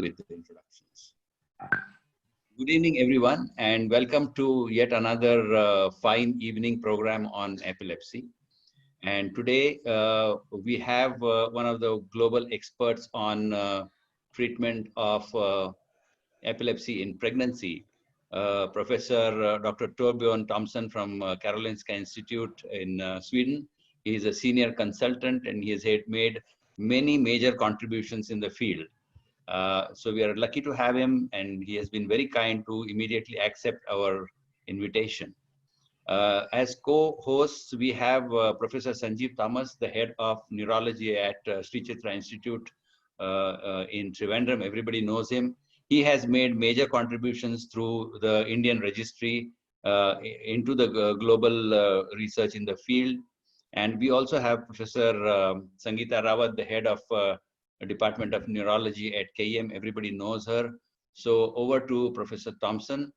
with the introductions. Good evening, everyone, and welcome to yet another fine evening program on epilepsy. And today we have one of the global experts on treatment of epilepsy in pregnancy, Professor Dr. Torbjörn Tomson from Karolinska Institute in Sweden. He is a senior consultant and he has made many major contributions in the field. So we are lucky to have him, and he has been very kind to immediately accept our invitation. As co-hosts, we have Professor Sanjeev Thomas, the head of neurology at Sri Chitra Institute in Trivandrum. Everybody knows him. He has made major contributions through the Indian registry into the global research in the field. And we also have Professor Sangeeta Rawat, the head of Department of Neurology at KEM. Everybody knows her. So over to Professor Tomson.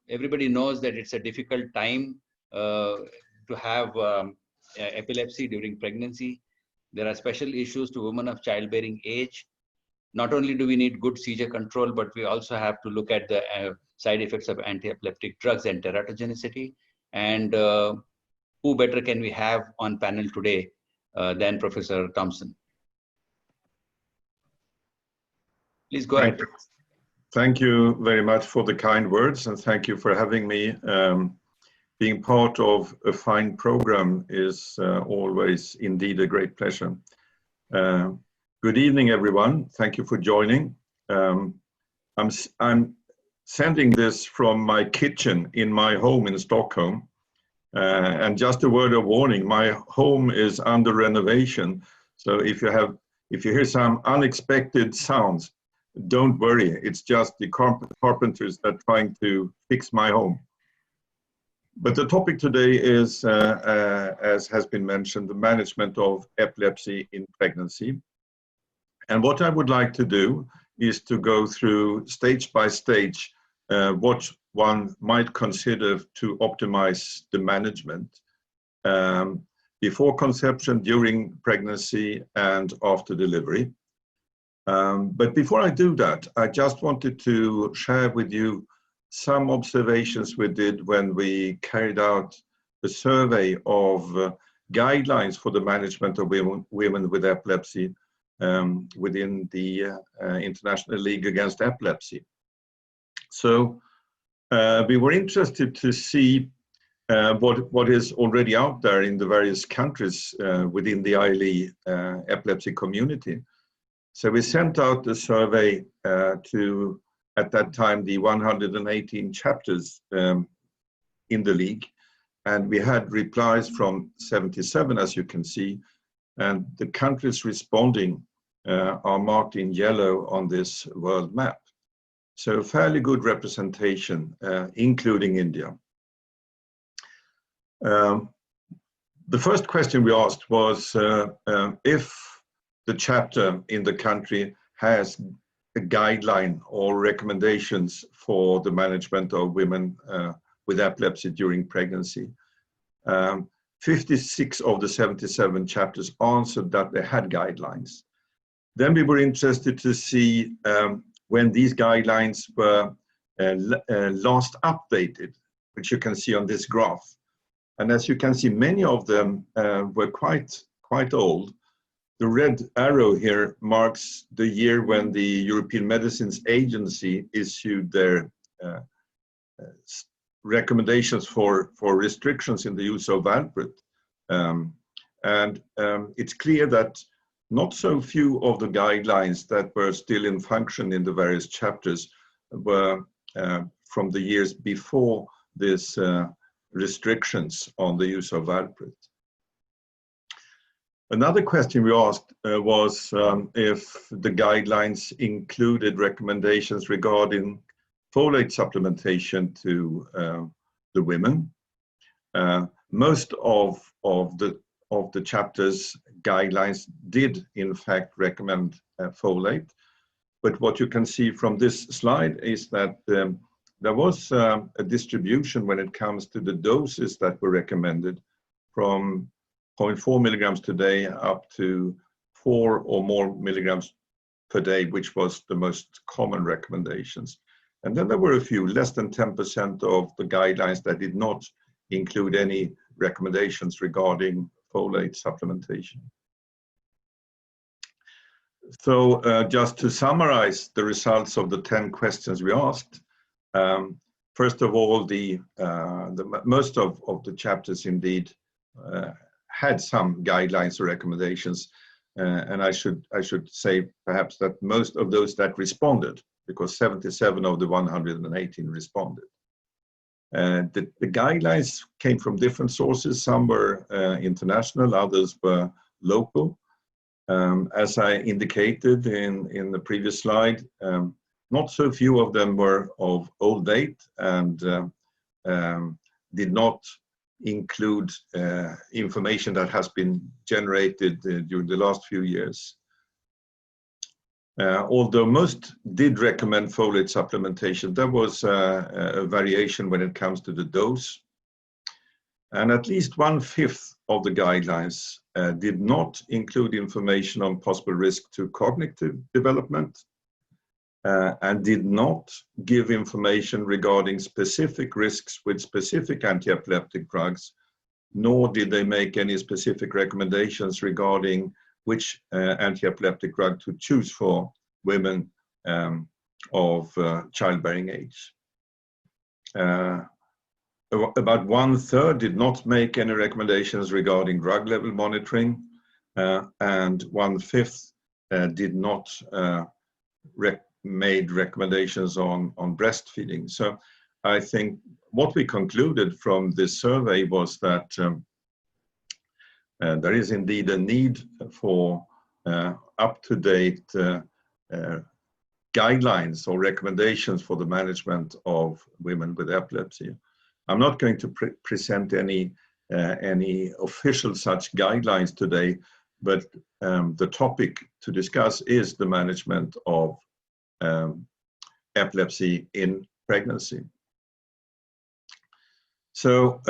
Everybody knows that it's a difficult time to have epilepsy during pregnancy. There are special issues to women of childbearing age. Not only do we need good seizure control, but we also have to look at the side effects of anti-epileptic drugs and teratogenicity. And who better can we have on panel today than Professor Tomson? Please go ahead. Thank you very much for the kind words, and thank you for having me. Being part of a fine program is always indeed a great pleasure. Good evening, everyone. Thank you for joining. I'm sending this from my kitchen in my home in Stockholm. And just a word of warning, my home is under renovation. So if you hear some unexpected sounds, don't worry, it's just the carpenters that are trying to fix my home. But the topic today is, as has been mentioned, the management of epilepsy in pregnancy. And what I would like to do is to go through stage by stage what one might consider to optimize the management before conception, during pregnancy, and after delivery. But before I do that, I just wanted to share with you some observations we did when we carried out a survey of guidelines for the management of women with epilepsy within the International League Against Epilepsy. So we were interested to see what is already out there in the various countries within the ILE epilepsy community. So we sent out a survey to, at that time, the 118 chapters in the league. And we had replies from 77, as you can see. And the countries responding are marked in yellow on this world map. So fairly good representation, including India. The first question we asked was if the chapter in the country has a guideline or recommendations for the management of women with epilepsy during pregnancy. 56 of the 77 chapters answered that they had guidelines. Then we were interested to see when these guidelines were last updated, which you can see on this graph. And as you can see, many of them were quite old. The red arrow here marks the year when the European Medicines Agency issued their recommendations for restrictions in the use of valproate. It's clear that not so few of the guidelines that were still in function in the various chapters were from the years before this restrictions on the use of valproate. Another question we asked was if the guidelines included recommendations regarding folate supplementation to the women. Most of the chapter's guidelines did in fact recommend folate, but what you can see from this slide is that there was a distribution when it comes to the doses that were recommended from 0.4 milligrams today up to 4 or more milligrams per day, which was the most common recommendations. And then there were a few, less than 10% of the guidelines that did not include any recommendations regarding folate supplementation. So just to summarize the results of the 10 questions we asked, first of all, most of the chapters indeed had some guidelines or recommendations, and I should say perhaps that most of those that responded, because 77 of the 118 responded. The guidelines came from different sources. Some were international, others were local. As I indicated in the previous slide, not so few of them were of old date and did not include information that has been generated during the last few years. Although most did recommend folate supplementation, there was a variation when it comes to the dose. And at least 1/5 of the guidelines did not include information on possible risk to cognitive development and did not give information regarding specific risks with specific anti-epileptic drugs, nor did they make any specific recommendations regarding which anti-epileptic drug to choose for women of childbearing age. About 1/3 did not make any recommendations regarding drug level monitoring, and 1/5 did not made recommendations on breastfeeding. So I think what we concluded from this survey was that there is indeed a need for up-to-date guidelines or recommendations for the management of women with epilepsy. I'm not going to present any official such guidelines today, but the topic to discuss is the management of epilepsy in pregnancy. So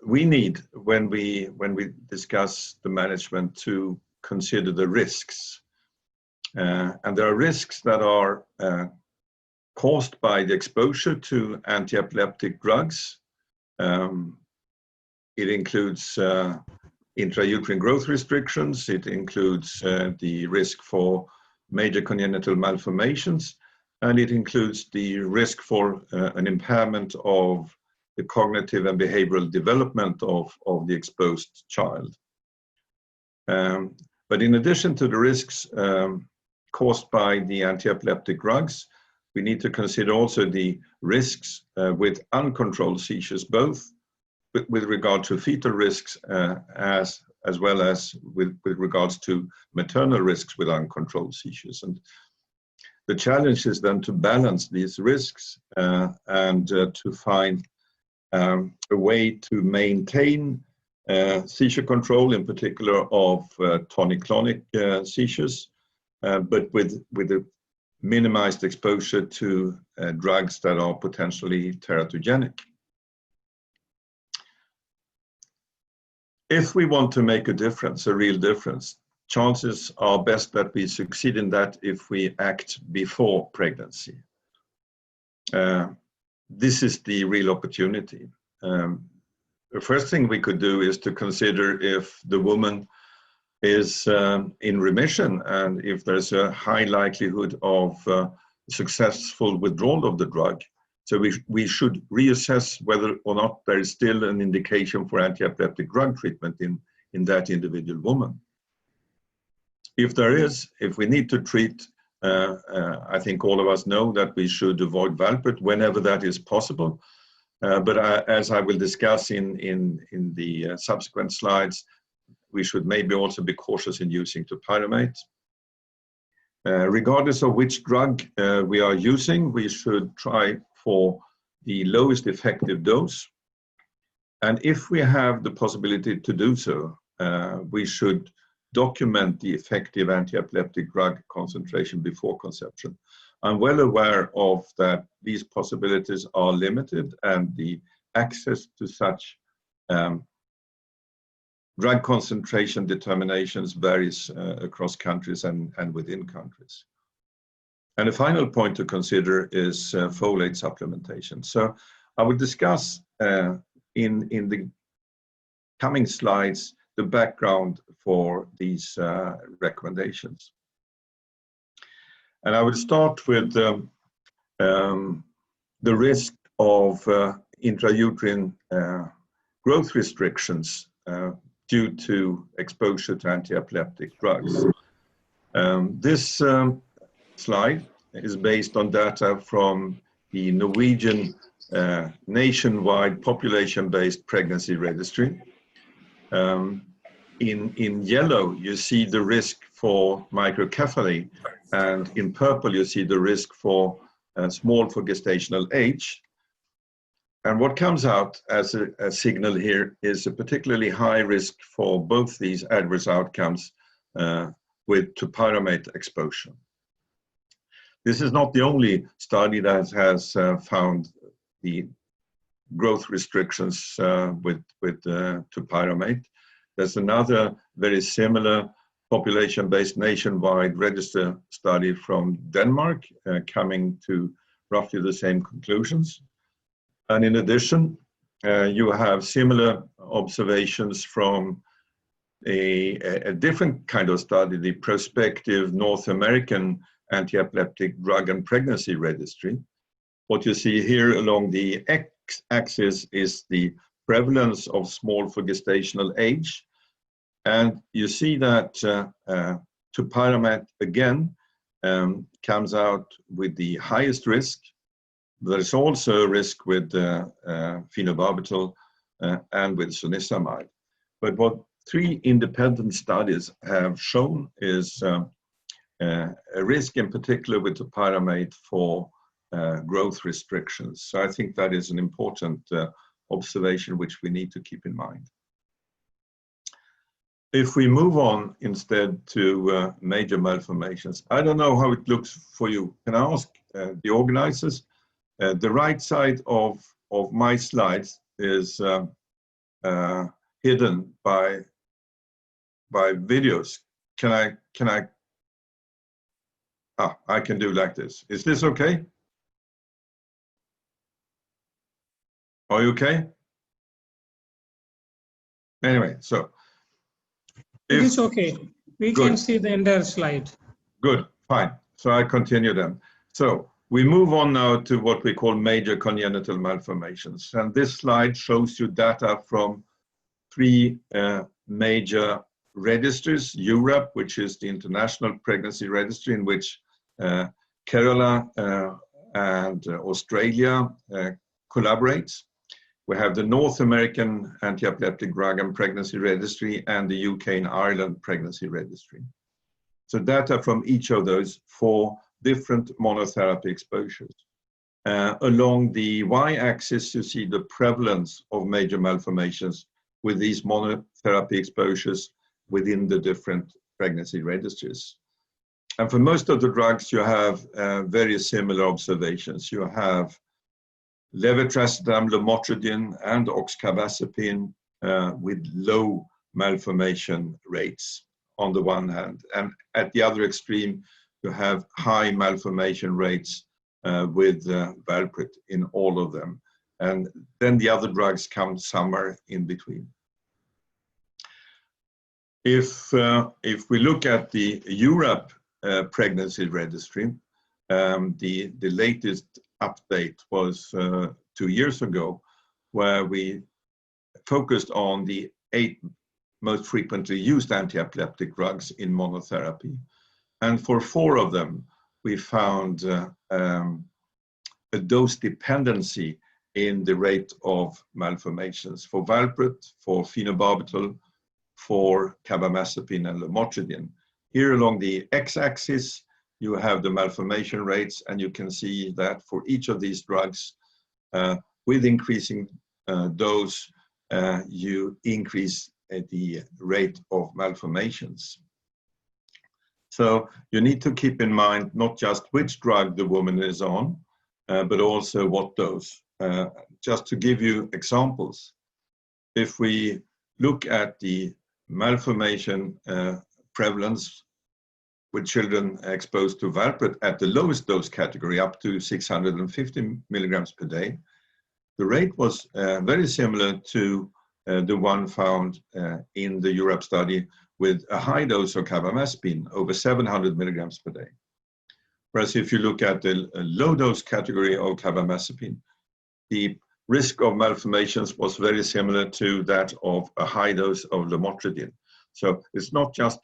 we need, when we discuss the management, to consider the risks. And there are risks that are caused by the exposure to anti-epileptic drugs. It includes intrauterine growth restrictions. It includes the risk for major congenital malformations, and it includes the risk for an impairment of the cognitive and behavioral development of the exposed child. But in addition to the risks caused by the anti-epileptic drugs, we need to consider also the risks with uncontrolled seizures, both with regard to fetal risks as well as with regards to maternal risks with uncontrolled seizures. And the challenge is then to balance these risks and to find a way to maintain seizure control, in particular of tonic-clonic seizures, but with a minimized exposure to drugs that are potentially teratogenic. If we want to make a difference, a real difference, chances are best that we succeed in that if we act before pregnancy. This is the real opportunity. The first thing we could do is to consider if the woman is in remission and if there's a high likelihood of successful withdrawal of the drug. So we should reassess whether or not there is still an indication for anti-epileptic drug treatment in that individual woman. If there is, if we need to treat, I think all of us know that we should avoid valproate whenever that is possible. But as I will discuss in the subsequent slides, we should maybe also be cautious in using topiramate. Regardless of which drug we are using, we should try for the lowest effective dose. And if we have the possibility to do so, we should document the effective anti-epileptic drug concentration before conception. I'm well aware of that these possibilities are limited and the access to such drug concentration determinations varies across countries and within countries. And the final point to consider is folate supplementation. So I will discuss in the coming slides the background for these recommendations. And I will start with the risk of intrauterine growth restrictions due to exposure to anti-epileptic drugs. This slide is based on data from the Norwegian nationwide population-based pregnancy registry. In yellow, you see the risk for microcephaly, and in purple, you see the risk for small for gestational age. And what comes out as a signal here is a particularly high risk for both these adverse outcomes with topiramate exposure. This is not the only study that has found the growth restrictions with topiramate. There's another very similar population-based nationwide register study from Denmark coming to roughly the same conclusions. And in addition, you have similar observations from a different kind of study, the prospective North American anti-epileptic drug and pregnancy registry. What you see here along the x-axis is the prevalence of small for gestational age. And you see that topiramate again comes out with the highest risk. There's also a risk with phenobarbital and with zonisamide. But what 3 independent studies have shown is a risk in particular with topiramate for growth restrictions. So I think that is an important observation which we need to keep in mind. If we move on instead to major malformations, I don't know how it looks for you. Can I ask the organizers? The right side of my slides is hidden by videos. I can do like this. Is this okay? Are you okay? Anyway, so. It is okay. We can see the entire slide. Good, fine. So I continue then. So we move on now to what we call major congenital malformations. And this slide shows you data from 3 major registers. Europe, which is the International Pregnancy Registry, in which Kerala and Australia collaborates. We have the North American Anti-Epileptic Drug and Pregnancy Registry and the UK and Ireland Pregnancy Registry. So data from each of those 4 different monotherapy exposures. Along the y-axis, you see the prevalence of major malformations with these monotherapy exposures within the different pregnancy registries. And for most of the drugs, you have very similar observations. You have levetiracetam, lamotrigine, and oxcarbazepine with low malformation rates on the one hand. And at the other extreme, you have high malformation rates with valproate in all of them. And then the other drugs come somewhere in between. If we look at the Europe pregnancy registry, the latest update was 2 years ago, where we focused on the 8 most frequently used anti-epileptic drugs in monotherapy. And for 4 of them, we found a dose dependency in the rate of malformations for valproate, for phenobarbital, for carbamazepine and lamotrigine. Here along the x-axis, you have the malformation rates, and you can see that for each of these drugs, with increasing dose, you increase the rate of malformations. So you need to keep in mind not just which drug the woman is on, but also what dose. Just to give you examples, if we look at the malformation prevalence with children exposed to valproate at the lowest dose category, up to 650 milligrams per day, the rate was very similar to the one found in the Europe study with a high dose of carbamazepine, over 700 milligrams per day. Whereas if you look at the low dose category of carbamazepine, the risk of malformations was very similar to that of a high dose of lamotrigine. So it's not just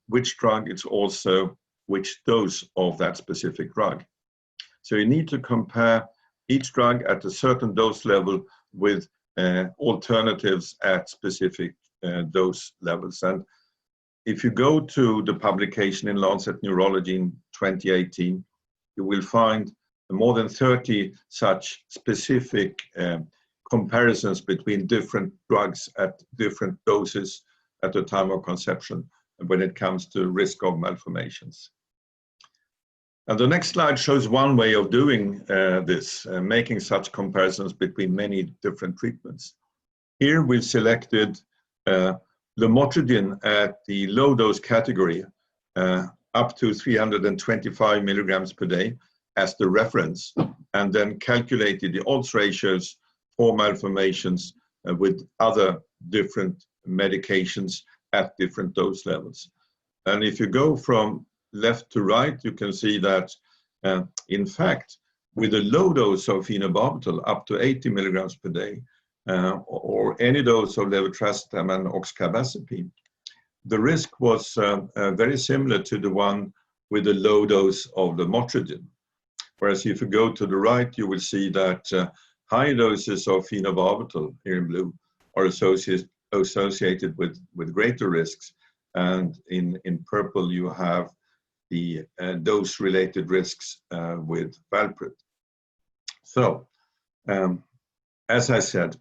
which drug, it's also which dose of that specific drug. So you need to compare each drug at a certain dose level with alternatives at specific dose levels. And if you go to the publication in Lancet Neurology in 2018, you will find more than 30 such specific comparisons between different drugs at different doses at the time of conception when it comes to risk of malformations. And the next slide shows one way of doing this, making such comparisons between many different treatments. Here we've selected lamotrigine at the low dose category, up to 325 milligrams per day as the reference, and then calculated the odds ratios for malformations with other different medications at different dose levels. And if you go from left to right, you can see that, in fact, with a low dose of phenobarbital, up to 80 milligrams per day, or any dose of levetiracetam and oxcarbazepine, the risk was very similar to the one with a low dose of lamotrigine. Whereas if you go to the right, you will see that high doses of phenobarbital, here in blue, are associated with greater risks. And in purple, you have the dose-related risks with valproate. So, as I said,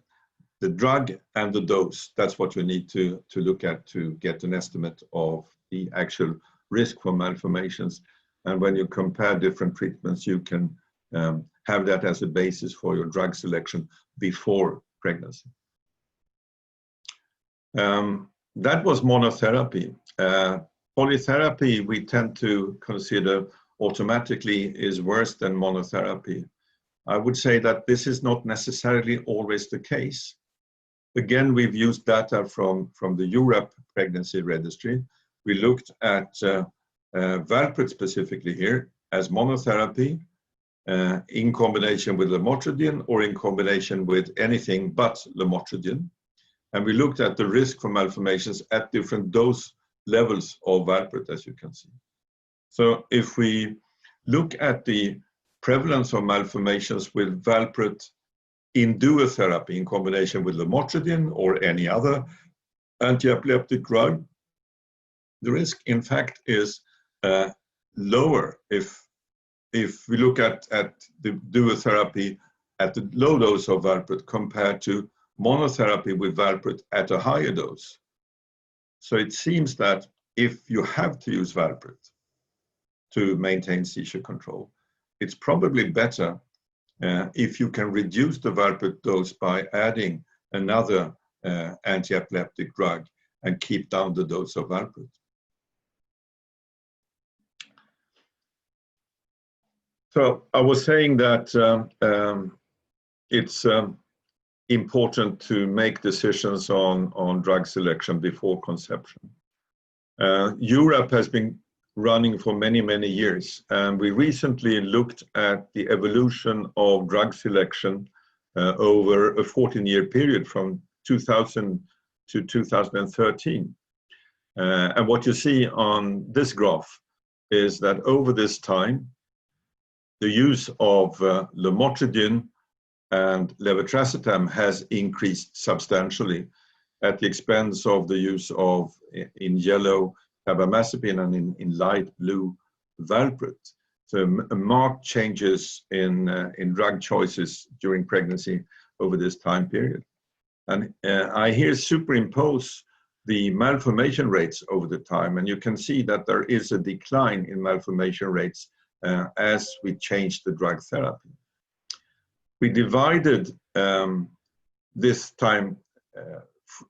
the drug and the dose, that's what you need to look at to get an estimate of the actual risk for malformations. And when you compare different treatments, you can have that as a basis for your drug selection before pregnancy. That was monotherapy. Polytherapy, we tend to consider automatically is worse than monotherapy. I would say that this is not necessarily always the case. Again, we've used data from the Europe pregnancy registry. We looked at valproate specifically here as monotherapy in combination with lamotrigine or in combination with anything but lamotrigine. And we looked at the risk for malformations at different dose levels of valproate, as you can see. So if we look at the prevalence of malformations with valproate in duotherapy in combination with lamotrigine or any other anti-epileptic drug, the risk, in fact, is lower if we look at the duotherapy at the low dose of valproate compared to monotherapy with valproate at a higher dose. So it seems that if you have to use valproate to maintain seizure control, it's probably better if you can reduce the valproate dose by adding another anti-epileptic drug and keep down the dose of valproate. So I was saying that it's important to make decisions on drug selection before conception. Europe has been running for many, many years, and we recently looked at the evolution of drug selection over a 14-year period from 2000 to 2013. And what you see on this graph is that over this time, the use of lamotrigine and levetiracetam has increased substantially at the expense of the use of, in yellow, carbamazepine and in light blue, valproate. So marked changes in drug choices during pregnancy over this time period. And I here superimpose the malformation rates over the time, and you can see that there is a decline in malformation rates as we change the drug therapy. We divided this time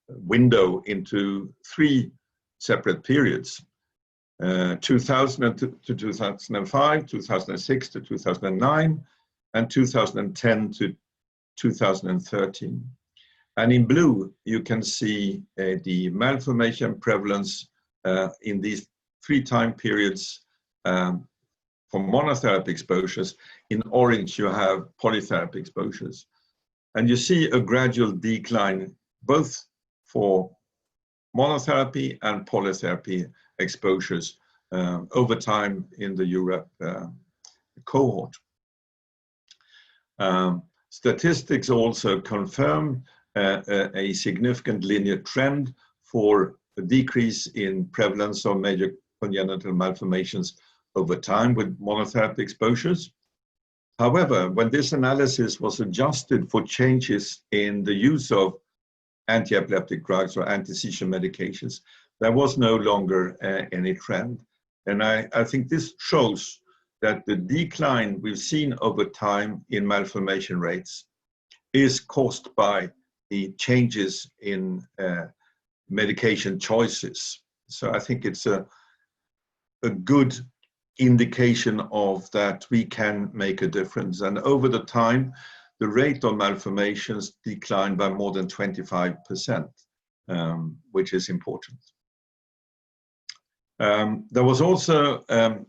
window into 3 separate periods. 2000 to 2005, 2006 to 2009, and 2010 to 2013. And in blue, you can see the malformation prevalence in these 3 time periods for monotherapy exposures. In orange, you have polytherapy exposures. And you see a gradual decline both for monotherapy and polytherapy exposures over time in the Europe cohort. Statistics also confirm a significant linear trend for a decrease in prevalence of major congenital malformations over time with monotherapy exposures. However, when this analysis was adjusted for changes in the use of anti-epileptic drugs or anti-seizure medications, there was no longer any trend. And I think this shows that the decline we've seen over time in malformation rates is caused by the changes in medication choices. So I think it's a good indication of that we can make a difference. And over the time, the rate of malformations declined by more than 25%, which is important. There was also a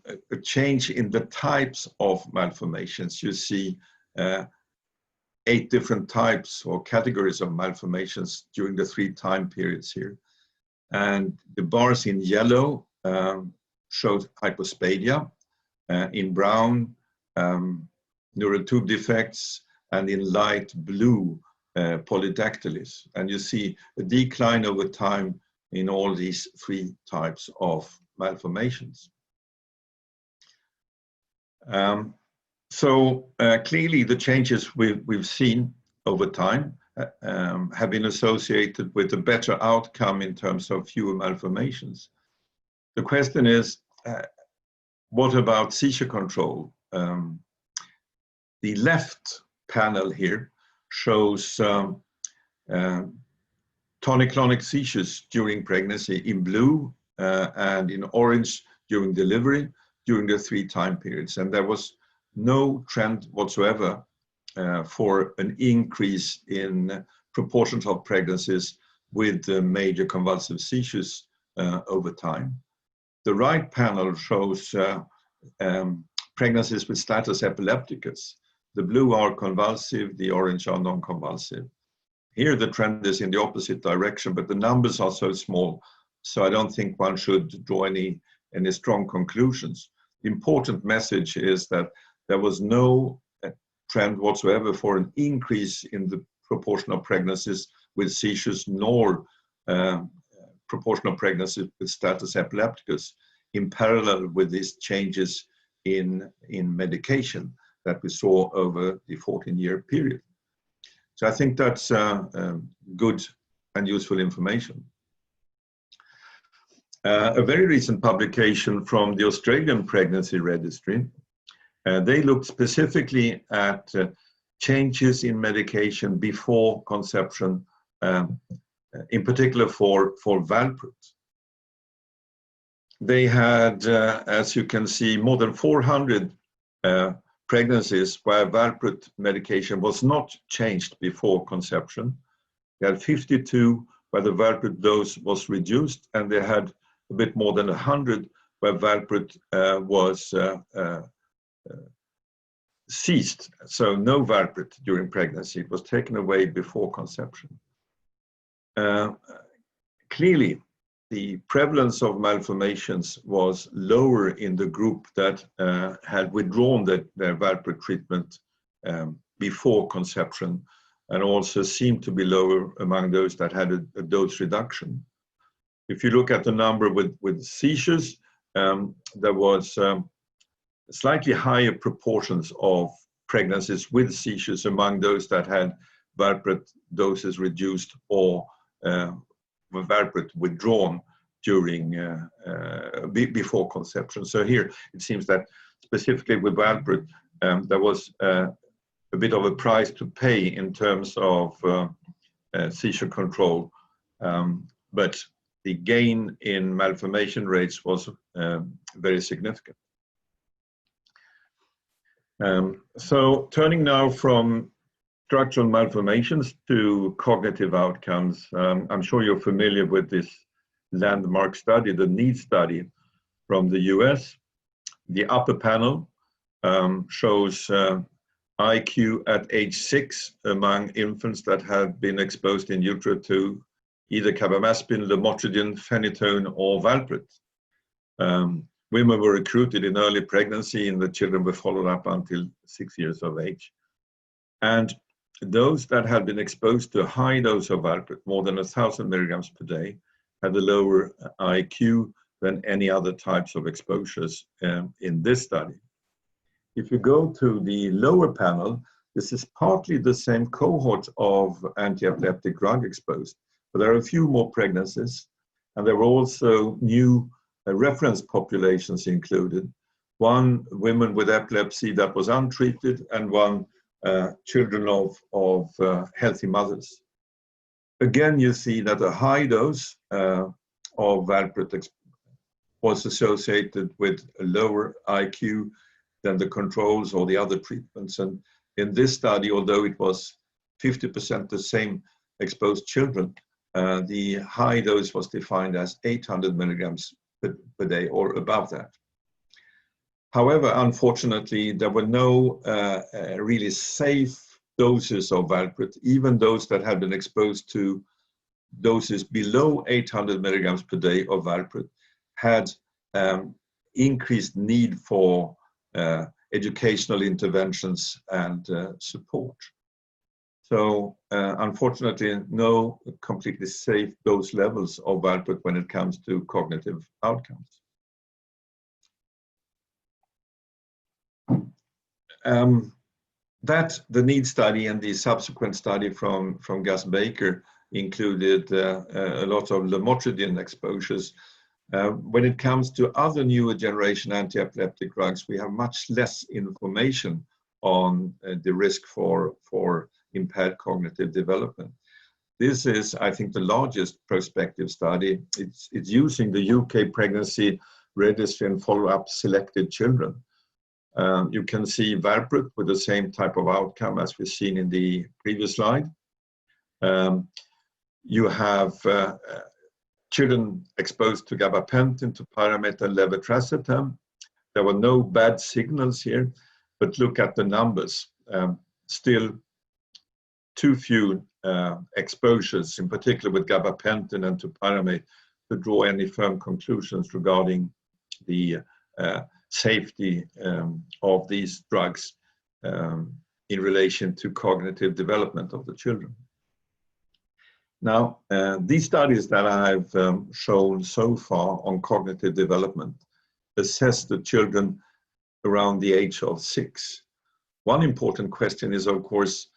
change in the types of malformations. You see 8 different types or categories of malformations during the 3 time periods here. And the bars in yellow showed hypospadia, in brown, neural tube defects, and in light blue, polydactylies. And you see a decline over time in all these 3 types of malformations. Clearly the changes we've seen over time have been associated with a better outcome in terms of fewer malformations. The question is, what about seizure control? The left panel here shows tonic-clonic seizures during pregnancy in blue and in orange during delivery during the 3 time periods. And there was no trend whatsoever for an increase in proportions of pregnancies with major convulsive seizures over time. The right panel shows pregnancies with status epilepticus. The blue are convulsive, the orange are non-convulsive. Here the trend is in the opposite direction, but the numbers are so small, so I don't think one should draw any strong conclusions. The important message is that there was no trend whatsoever for an increase in the proportion of pregnancies with seizures, nor proportion of pregnancies with status epilepticus in parallel with these changes in medication that we saw over the 14-year period. So I think that's good and useful information. A very recent publication from the Australian Pregnancy Registry, they looked specifically at changes in medication before conception, in particular for valproate. They had, as you can see, more than 400 pregnancies where valproate medication was not changed before conception. They had 52 where the valproate dose was reduced, and they had a bit more than 100 where valproate was ceased. So no valproate during pregnancy. It was taken away before conception. Clearly, the prevalence of malformations was lower in the group that had withdrawn their valproate treatment before conception, and also seemed to be lower among those that had a dose reduction. If you look at the number with seizures, there was slightly higher proportions of pregnancies with seizures among those that had valproate doses reduced or valproate withdrawn during before conception. So here it seems that specifically with valproate, there was a bit of a price to pay in terms of seizure control, but the gain in malformation rates was very significant. So turning now from structural malformations to cognitive outcomes, I'm sure you're familiar with this landmark study, the NEED study from the US. The upper panel shows IQ at age 6 among infants that have been exposed in utero to either carbamazepine, lamotrigine, phenytoin, or valproate. Women were recruited in early pregnancy and the children were followed up until 6 years of age. And those that had been exposed to a high dose of valproate, more than 1,000 milligrams per day, had a lower IQ than any other types of exposures in this study. If you go to the lower panel, this is partly the same cohort of anti-epileptic drug exposed, but there are a few more pregnancies, and there were also new reference populations included. One women with epilepsy that was untreated, and one children of healthy mothers. Again, you see that a high dose of valproate was associated with a lower IQ than the controls or the other treatments. And in this study, although it was 50% the same exposed children, the high dose was defined as 800 milligrams per day or above that. However, unfortunately, there were no really safe doses of valproate. Even those that had been exposed to doses below 800 milligrams per day of valproate had increased need for educational interventions and support. So unfortunately, no completely safe dose levels of valproate when it comes to cognitive outcomes. The NEED study and the subsequent study from Gus Baker included a lot of lamotrigine exposures. When it comes to other newer generation anti-epileptic drugs, we have much less information on the risk for impaired cognitive development. This is, I think, the largest prospective study. It's using the UK pregnancy registry and follow-up selected children. You can see valproate with the same type of outcome as we've seen in the previous slide. You have children exposed to gabapentin, to topiramate, and levetiracetam. There were no bad signals here, but look at the numbers. Still too few exposures, in particular with gabapentin and topiramate, to draw any firm conclusions regarding the safety of these drugs in relation to cognitive development of the children. Now, these studies that I've shown so far on cognitive development assess the children around the age of 6. One important question is, of course,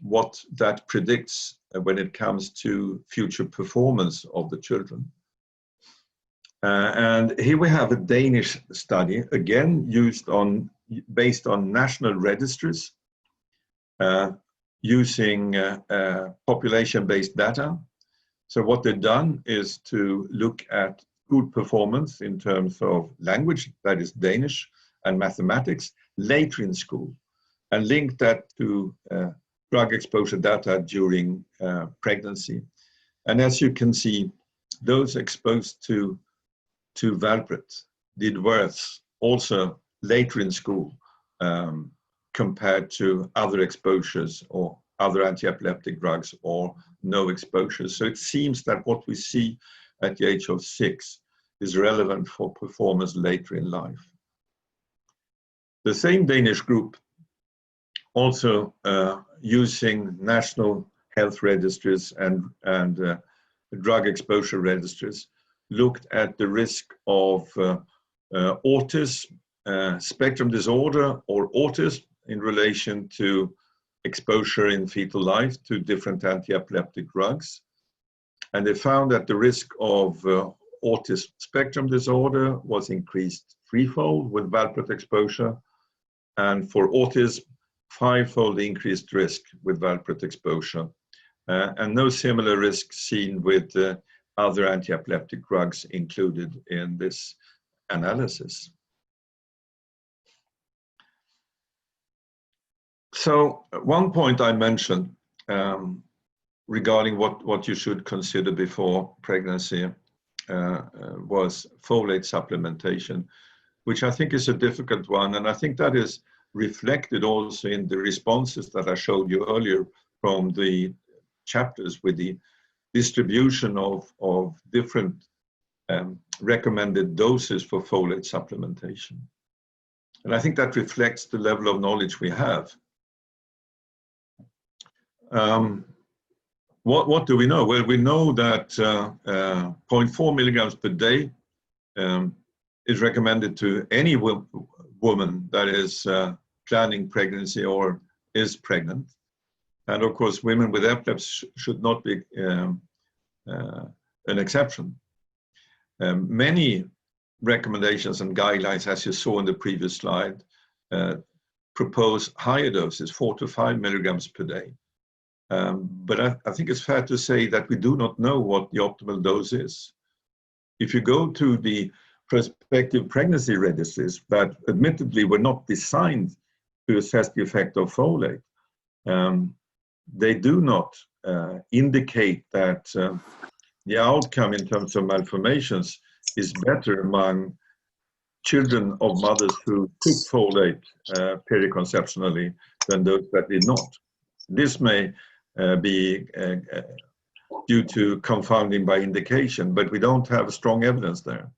what that predicts when it comes to future performance of the children. And here we have a Danish study, again based on national registries, using population-based data. So what they've done is to look at school performance in terms of language, that is Danish, and mathematics later in school, and link that to drug exposure data during pregnancy. And as you can see, those exposed to valproate did worse also later in school compared to other exposures or other anti-epileptic drugs or no exposures. So it seems that what we see at the age of 6 is relevant for performance later in life. The same Danish group, also using national health registries and drug exposure registries, looked at the risk of autism, spectrum disorder, or autism in relation to exposure in fetal life to different anti-epileptic drugs. And they found that the risk of autism spectrum disorder was increased threefold with valproate exposure, and for autism, 5-fold increased risk with valproate exposure, and no similar risk seen with other anti-epileptic drugs included in this analysis. So one point I mentioned regarding what you should consider before pregnancy was folate supplementation, which I think is a difficult one. And I think that is reflected also in the responses that I showed you earlier from the chapters with the distribution of different recommended doses for folate supplementation. And I think that reflects the level of knowledge we have. What do we know? Well, we know that 0.4 milligrams per day is recommended to any woman that is planning pregnancy or is pregnant. And of course, women with epilepsy should not be an exception. Many recommendations and guidelines, as you saw in the previous slide, propose higher doses, 4 to 5 milligrams per day. But I think it's fair to say that we do not know what the optimal dose is. If you go to the prospective pregnancy registries that admittedly were not designed to assess the effect of folate, they do not indicate that the outcome in terms of malformations is better among children of mothers who took folate periconceptionally than those that did not. This may be due to confounding by indication, but we don't have strong evidence there.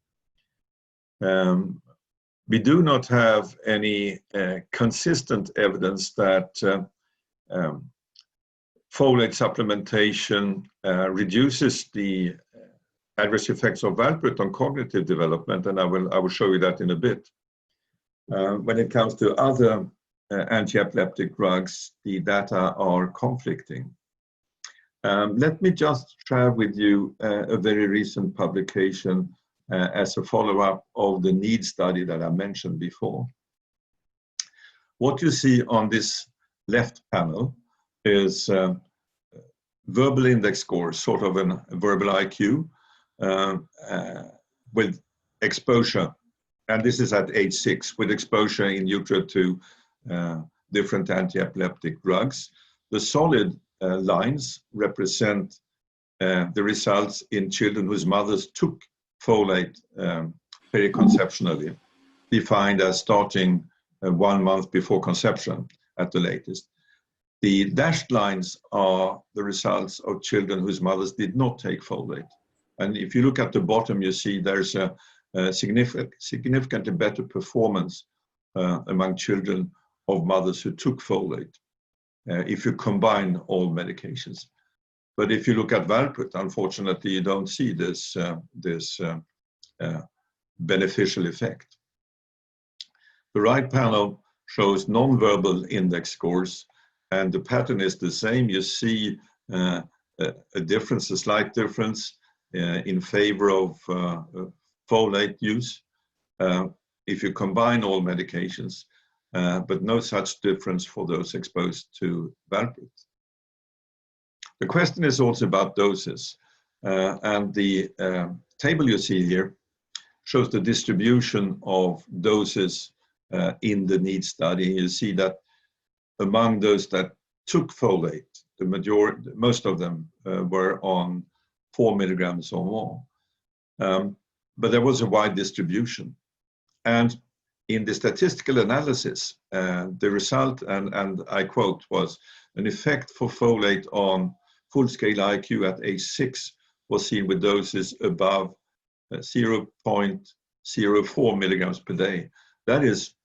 We do not have any consistent evidence that folate supplementation reduces the adverse effects of valproate on cognitive development, and I will show you that in a bit. When it comes to other anti-epileptic drugs, the data are conflicting. Let me just share with you a very recent publication as a follow-up of the NEED study that I mentioned before. What you see on this left panel is verbal index scores, sort of a verbal IQ with exposure. And this is at age 6, with exposure in utero to different anti-epileptic drugs. The solid lines represent the results in children whose mothers took folate periconceptionally, defined as starting 1 month before conception at the latest. The dashed lines are the results of children whose mothers did not take folate. And if you look at the bottom, you see there's a significantly better performance among children of mothers who took folate if you combine all medications. But if you look at valproate, unfortunately, you don't see this beneficial effect. The right panel shows nonverbal index scores, and the pattern is the same. You see a difference, a slight difference in favor of folate use if you combine all medications, but no such difference for those exposed to valproate. The question is also about doses, and the table you see here shows the distribution of doses in the NEED study. You see that among those that took folate, most of them were on 4 milligrams or more. But there was a wide distribution. And in the statistical analysis, the result, and I quote, was an effect for folate on full-scale IQ at age 6 was seen with doses above 0.04 milligrams per day. That is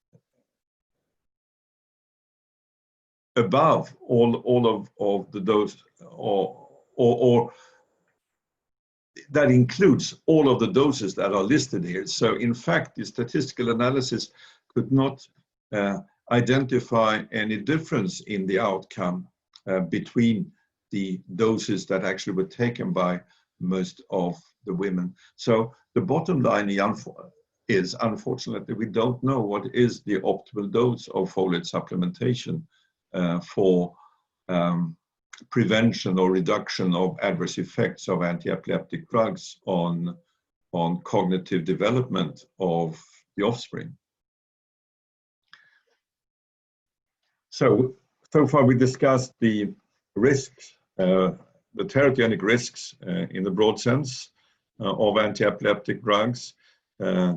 above all of the dose, or that includes all of the doses that are listed here. So in fact, the statistical analysis could not identify any difference in the outcome between the doses that actually were taken by most of the women. So the bottom line is, unfortunately, we don't know what is the optimal dose of folate supplementation for prevention or reduction of adverse effects of anti-epileptic drugs on cognitive development of the offspring. So far we discussed the risks, the teratogenic risks in the broad sense of anti-epileptic drugs.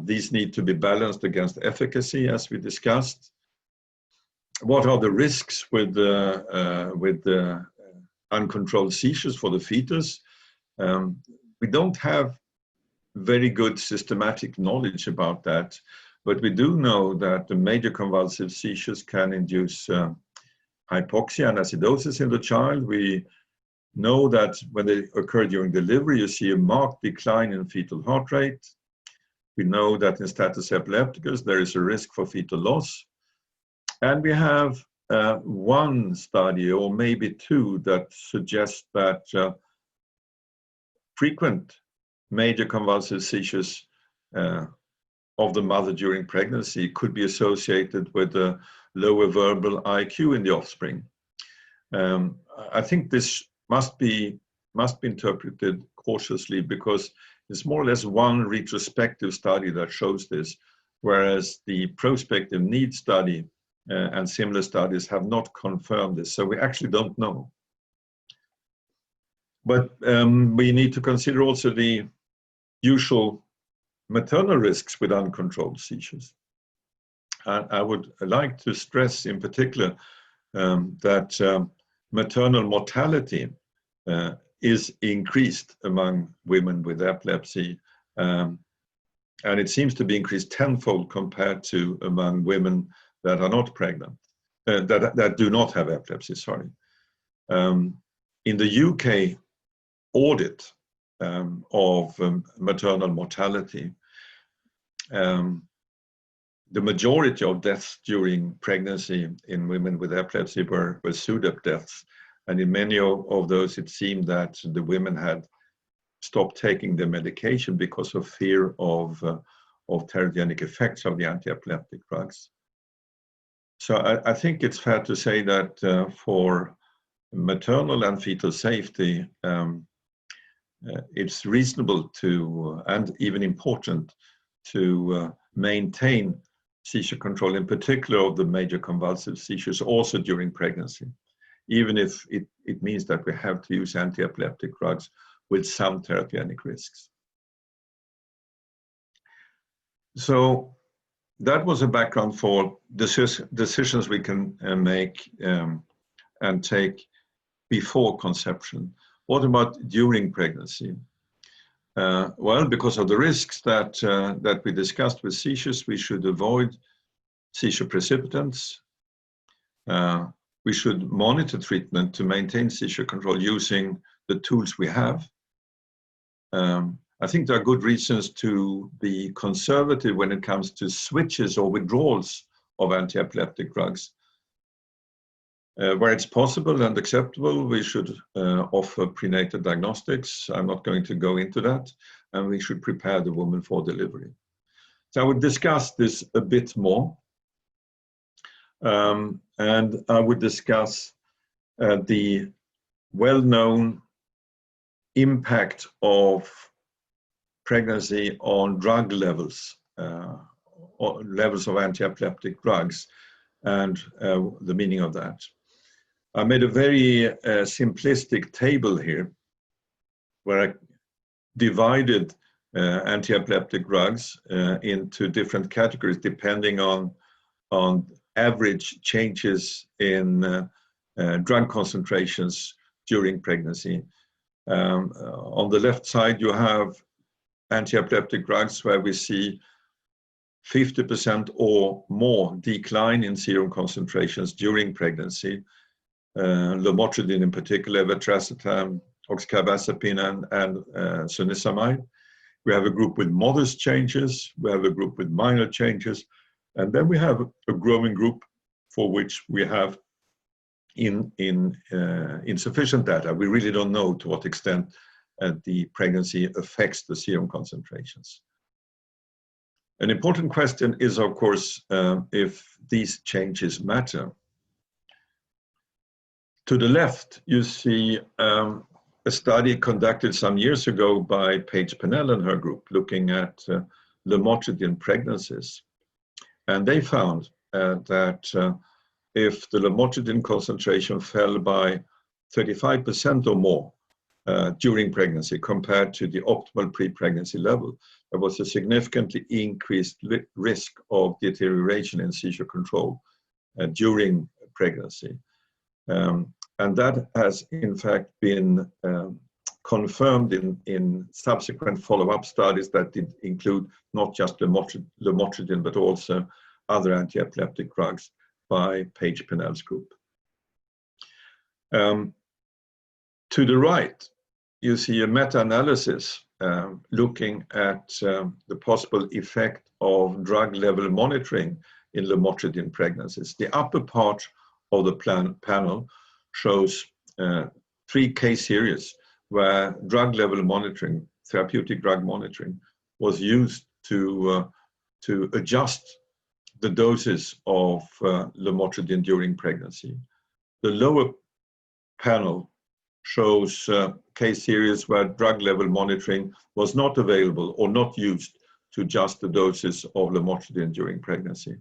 These need to be balanced against efficacy, as we discussed. What are the risks with the uncontrolled seizures for the fetus? We don't have very good systematic knowledge about that, but we do know that the major convulsive seizures can induce hypoxia and acidosis in the child. We know that when they occur during delivery, you see a marked decline in fetal heart rate. We know that in status epilepticus, there is a risk for fetal loss. And we have one study, or maybe two, that suggest that frequent major convulsive seizures of the mother during pregnancy could be associated with a lower verbal IQ in the offspring. I think this must be interpreted cautiously, because it's more or less one retrospective study that shows this, whereas the prospective need study and similar studies have not confirmed this. So we actually don't know. But we need to consider also the usual maternal risks with uncontrolled seizures. I would like to stress in particular that maternal mortality is increased among women with epilepsy, and it seems to be increased tenfold compared to among women that are not pregnant, that do not have epilepsy, sorry. In the UK audit of maternal mortality, the majority of deaths during pregnancy in women with epilepsy were SUDEP deaths. And in many of those, it seemed that the women had stopped taking the medication because of fear of teratogenic effects of the anti-epileptic drugs. So I think it's fair to say that for maternal and fetal safety, it's reasonable to, and even important, to maintain seizure control, in particular of the major convulsive seizures, also during pregnancy, even if it means that we have to use anti-epileptic drugs with some teratogenic risks. So that was a background for decisions we can make and take before conception. What about during pregnancy? Well, because of the risks that we discussed with seizures, we should avoid seizure precipitants. We should monitor treatment to maintain seizure control using the tools we have. I think there are good reasons to be conservative when it comes to switches or withdrawals of anti-epileptic drugs. Where it's possible and acceptable, we should offer prenatal diagnostics. I'm not going to go into that. And we should prepare the woman for delivery. So I would discuss this a bit more. And I would discuss the well-known impact of pregnancy on drug levels, or levels of anti-epileptic drugs, and the meaning of that. I made a very simplistic table here where I divided anti-epileptic drugs into different categories depending on average changes in drug concentrations during pregnancy. On the left side, you have anti-epileptic drugs where we see 50% or more decline in serum concentrations during pregnancy. Lamotrigine in particular, levetiracetam, oxcarbazepine, and sunisamide. We have a group with modest changes, we have a group with minor changes, and then we have a growing group for which we have insufficient data. We really don't know to what extent the pregnancy affects the serum concentrations. An important question is, of course, if these changes matter. To the left, you see a study conducted some years ago by Paige Pennell and her group looking at lamotrigine pregnancies. And they found that if the lamotrigine concentration fell by 35% or more during pregnancy compared to the optimal pre-pregnancy level, there was a significantly increased risk of deterioration in seizure control during pregnancy. And that has in fact been confirmed in subsequent follow-up studies that did include not just lamotrigine, but also other anti-epileptic drugs by Paige Pennell's group. To the right, you see a meta-analysis looking at the possible effect of drug level monitoring in lamotrigine pregnancies. The upper part of the panel shows 3 case series where drug level monitoring, therapeutic drug monitoring, was used to adjust the doses of lamotrigine during pregnancy. The lower panel shows case series where drug level monitoring was not available or not used to adjust the doses of lamotrigine during pregnancy.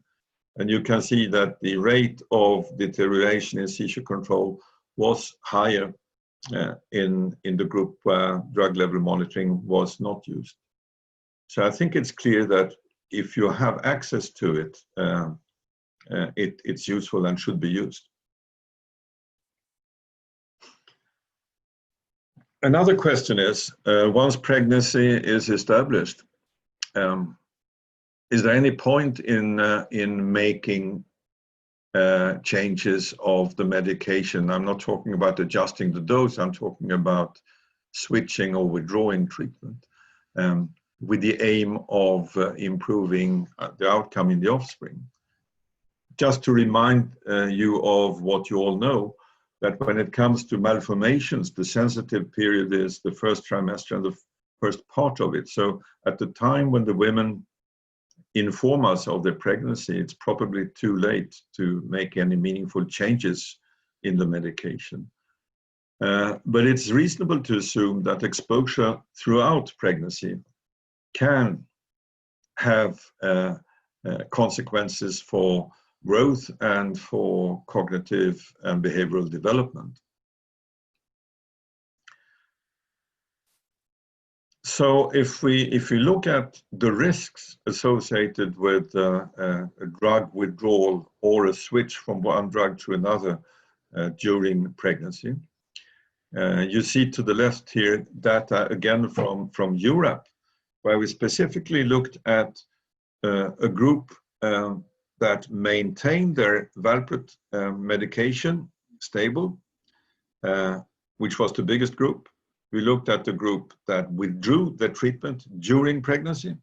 And you can see that the rate of deterioration in seizure control was higher in the group where drug level monitoring was not used. So I think it's clear that if you have access to it, it's useful and should be used. Another question is, once pregnancy is established, is there any point in making changes of the medication? I'm not talking about adjusting the dose, I'm talking about switching or withdrawing treatment with the aim of improving the outcome in the offspring. Just to remind you of what you all know, that when it comes to malformations, the sensitive period is the first trimester and the first part of it. So at the time when the women inform us of their pregnancy, it's probably too late to make any meaningful changes in the medication. But it's reasonable to assume that exposure throughout pregnancy can have consequences for growth and for cognitive and behavioral development. So if we look at the risks associated with a drug withdrawal or a switch from one drug to another during pregnancy, you see to the left here data again from Europe, where we specifically looked at a group that maintained their valproate medication stable, which was the biggest group. We looked at the group that withdrew the treatment during pregnancy,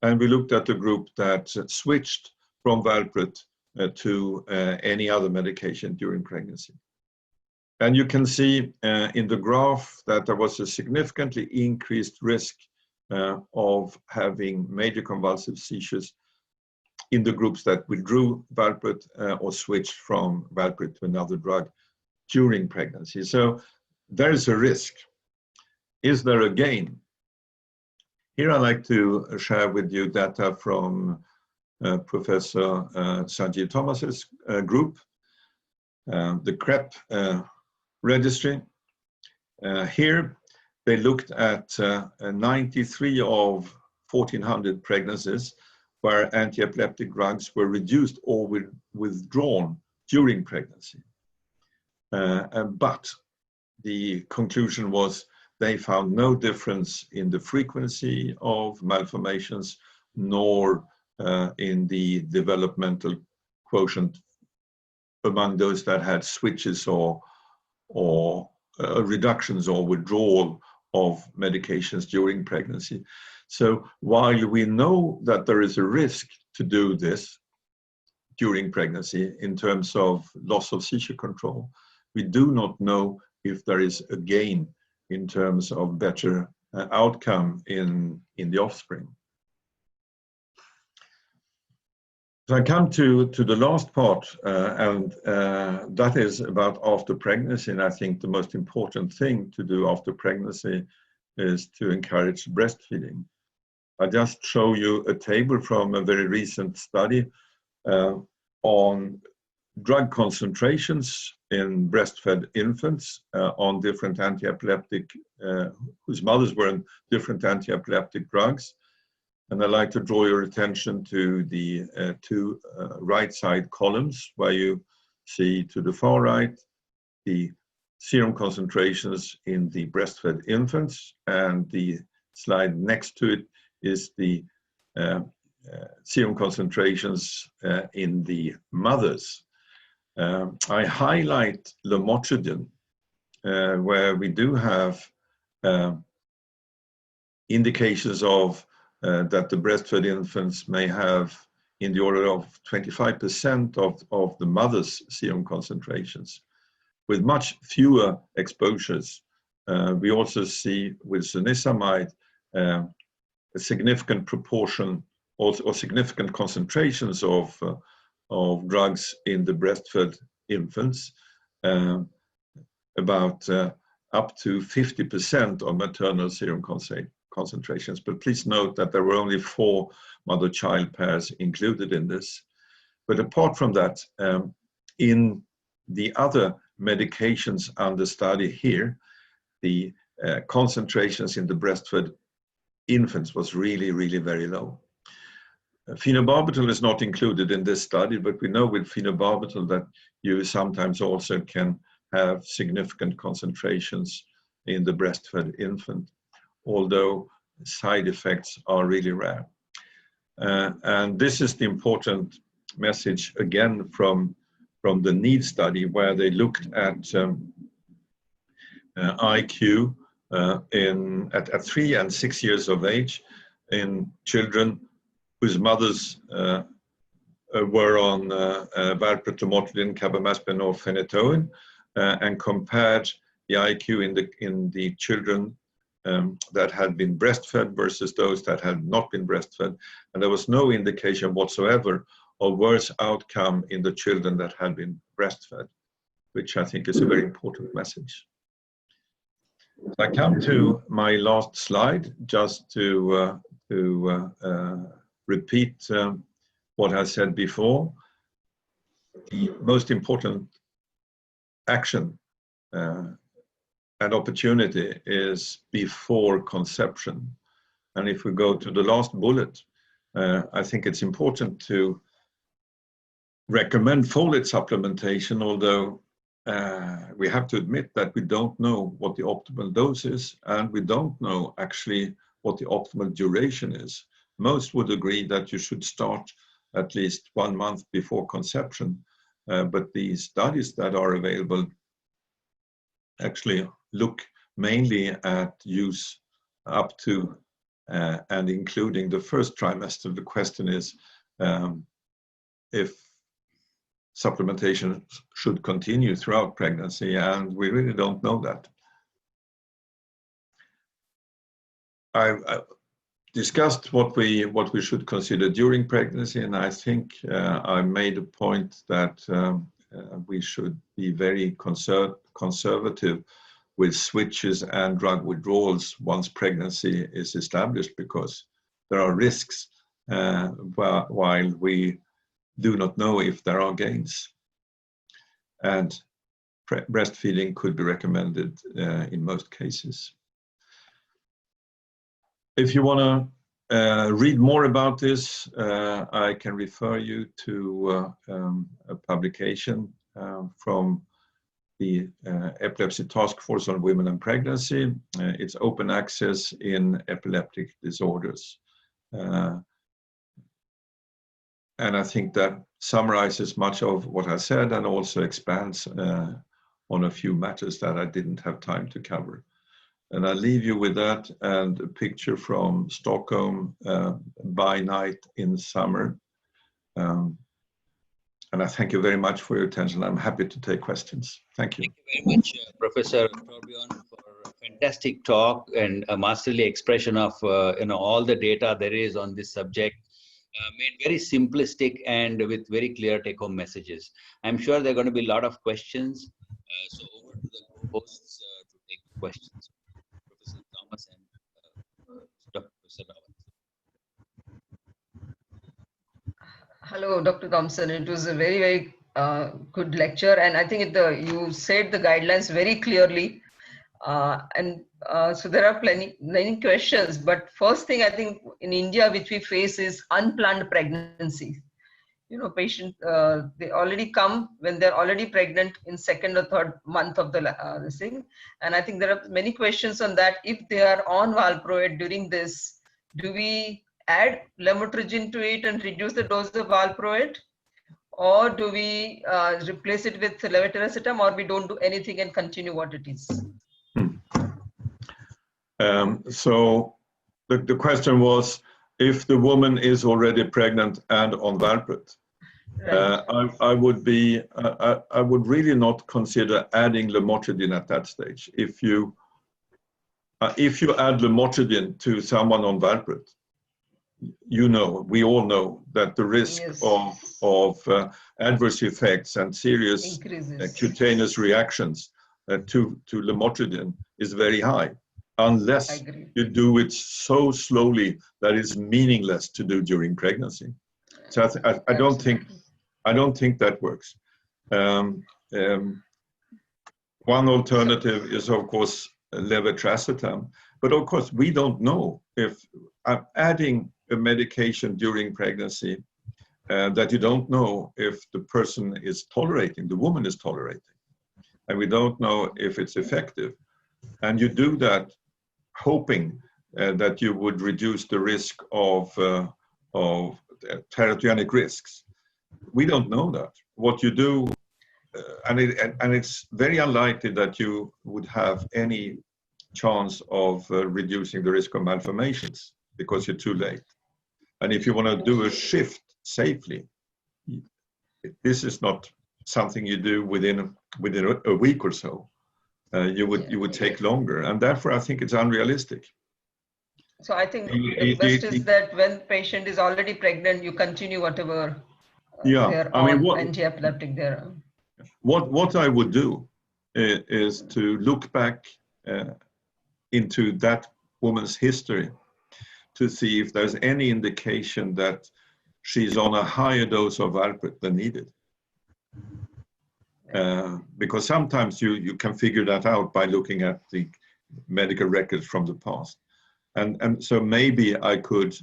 and we looked at the group that switched from valproate to any other medication during pregnancy. And you can see in the graph that there was a significantly increased risk of having major convulsive seizures in the groups that withdrew valproate or switched from valproate to another drug during pregnancy. So there is a risk. Is there a gain? Here I'd like to share with you data from Professor Sanjeev Thomas's group, the CREP registry. Here they looked at 93 of 1,400 pregnancies where anti-epileptic drugs were reduced or withdrawn during pregnancy. But the conclusion was they found no difference in the frequency of malformations nor in the developmental quotient among those that had switches or reductions or withdrawal of medications during pregnancy. So while we know that there is a risk to do this during pregnancy in terms of loss of seizure control, we do not know if there is a gain in terms of better outcome in the offspring. So I come to the last part, and that is about after pregnancy. And I think the most important thing to do after pregnancy is to encourage breastfeeding. I just show you a table from a very recent study on drug concentrations in breastfed infants on different anti-epileptic, whose mothers were on different anti-epileptic drugs. And I'd like to draw your attention to the two right side columns, where you see to the far right the serum concentrations in the breastfed infants, and the slide next to it is the serum concentrations in the mothers. I highlight lamotrigine, where we do have indications of that the breastfed infants may have in the order of 25% of the mother's serum concentrations, with much fewer exposures. We also see with zonisamide a significant proportion or significant concentrations of drugs in the breastfed infants, about up to 50% of maternal serum concentrations. But please note that there were only 4 mother-child pairs included in this. But apart from that, in the other medications under study here, the concentrations in the breastfed infants was really, really very low. Phenobarbital is not included in this study, but we know with phenobarbital that you sometimes also can have significant concentrations in the breastfed infant, although side effects are really rare. And this is the important message again from the NEED study, where they looked at IQ at 3 and 6 years of age in children whose mothers were on valproate, carbamazepine, or phenytoin, and compared the IQ in the children that had been breastfed versus those that had not been breastfed. And there was no indication whatsoever of worse outcome in the children that had been breastfed, which I think is a very important message. So I come to my last slide just to repeat what I said before. The most important action and opportunity is before conception. And if we go to the last bullet, I think it's important to recommend folate supplementation, although we have to admit that we don't know what the optimal dose is, and we don't know actually what the optimal duration is. Most would agree that you should start at least 1 month before conception, but the studies that are available actually look mainly at use up to and including the first trimester. The question is if supplementation should continue throughout pregnancy, and we really don't know that. I discussed what we should consider during pregnancy, and I think I made a point that we should be very conservative with switches and drug withdrawals once pregnancy is established, because there are risks while we do not know if there are gains. And breastfeeding could be recommended in most cases. If you want to read more about this, I can refer you to a publication from the Epilepsy Task Force on Women and Pregnancy. It's open access in epileptic disorders. And I think that summarizes much of what I said and also expands on a few matters that I didn't have time to cover. And I'll leave you with that and a picture from Stockholm by night in summer. And I thank you very much for your attention. I'm happy to take questions. Thank you. Thank you very much, Professor Torbjörn, for a fantastic talk and a masterly expression of all the data there is on this subject. made very simplistic and with very clear take-home messages. I'm sure there are going to be a lot of questions. So over to the co-hosts to take the questions. Professor Thomas and Dr. Sadawat. Hello, Dr. Thompson. It was a very, very good lecture. And I think you said the guidelines very clearly. So there are many questions. But first thing I think in India, which we face is unplanned pregnancy. You know, patient, they already come when they're already pregnant in second or third month of this thing. And I think there are many questions on that. If they are on valproate during this, do we add lamotrigine to it and reduce the dose of valproate? Or do we replace it with levetiracetam, or we don't do anything and continue what it is? So the question was, if the woman is already pregnant and on valproate, Right. I would really not consider adding lamotrigine at that stage. If you add lamotrigine to someone on valproate, we all know that the risk of adverse effects and serious cutaneous reactions to lamotrigine is very high, unless you do it so slowly that it's meaningless to do during pregnancy. So I don't think that works. One alternative is, of course, levetiracetam, but of course we don't know if I'm adding a medication during pregnancy that you don't know if the person is tolerating, the woman is tolerating, and we don't know if it's effective. And you do that hoping that you would reduce the risk of teratogenic risks. We don't know that. What you do, and it's very unlikely that you would have any chance of reducing the risk of malformations because you're too late. And if you want to do a shift safely, this is not something you do within a week or so. You would take longer, and therefore I think it's unrealistic. So I think the best is that when patient is already pregnant, you continue whatever they're on anti-epileptic there. What I would do is to look back into that woman's history to see if there's any indication that she's on a higher dose of valproate than needed. Because sometimes you can figure that out by looking at the medical records from the past. And so maybe I could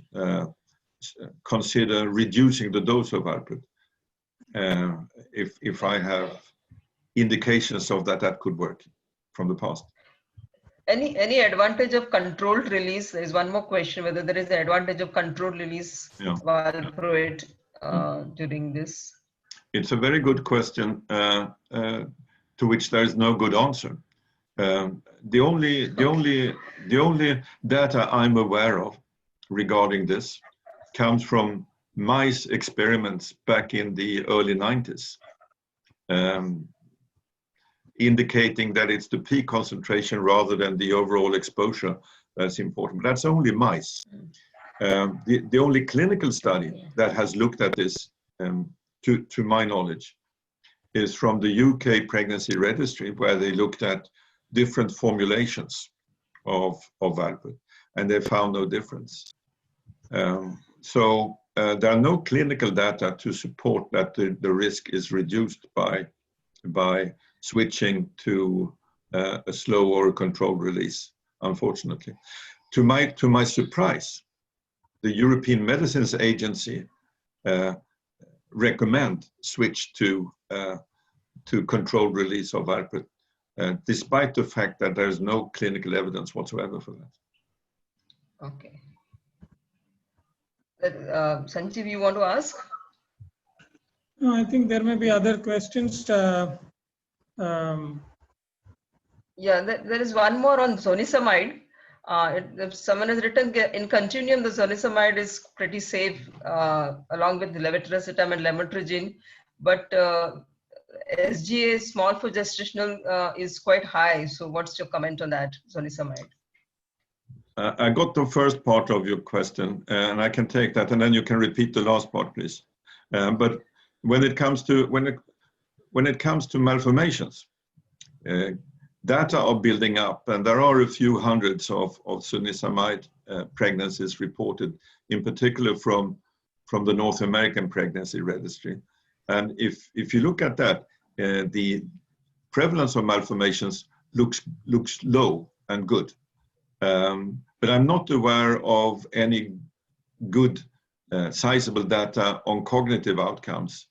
consider reducing the dose of valproate if I have indications of that could work from the past. Any advantage of controlled release? There is one more question, whether there is an advantage of controlled release valproate during this. It's a very good question to which there is no good answer. The only data I'm aware of regarding this comes from mice experiments back in the early 90s, indicating that it's the peak concentration rather than the overall exposure that's important. But that's only mice. The only clinical study that has looked at this, to my knowledge, is from the UK pregnancy registry, where they looked at different formulations of valproate, and they found no difference. So there are no clinical data to support that the risk is reduced by switching to a slow or a controlled release, unfortunately. To my surprise, the European Medicines Agency recommend switch to controlled release of valproate, despite the fact that there's no clinical evidence whatsoever for that. Okay. Sanjeev, you want to ask? No, I think there may be other questions. Yeah, there is one more on zonisamide. If someone has written, in continuum, the zonisamide is pretty safe along with the levetiracetam and lamotrigine, but SGA, small for gestational, is quite high. So what's your comment on that, zonisamide? I got the first part of your question, and I can take that, and then you can repeat the last part, please. But when it comes to malformations, data are building up, and there are a few hundreds of sunisamide pregnancies reported, in particular from the North American Pregnancy Registry. And if you look at that, the prevalence of malformations looks low and good. But I'm not aware of any good sizable data on cognitive outcomes.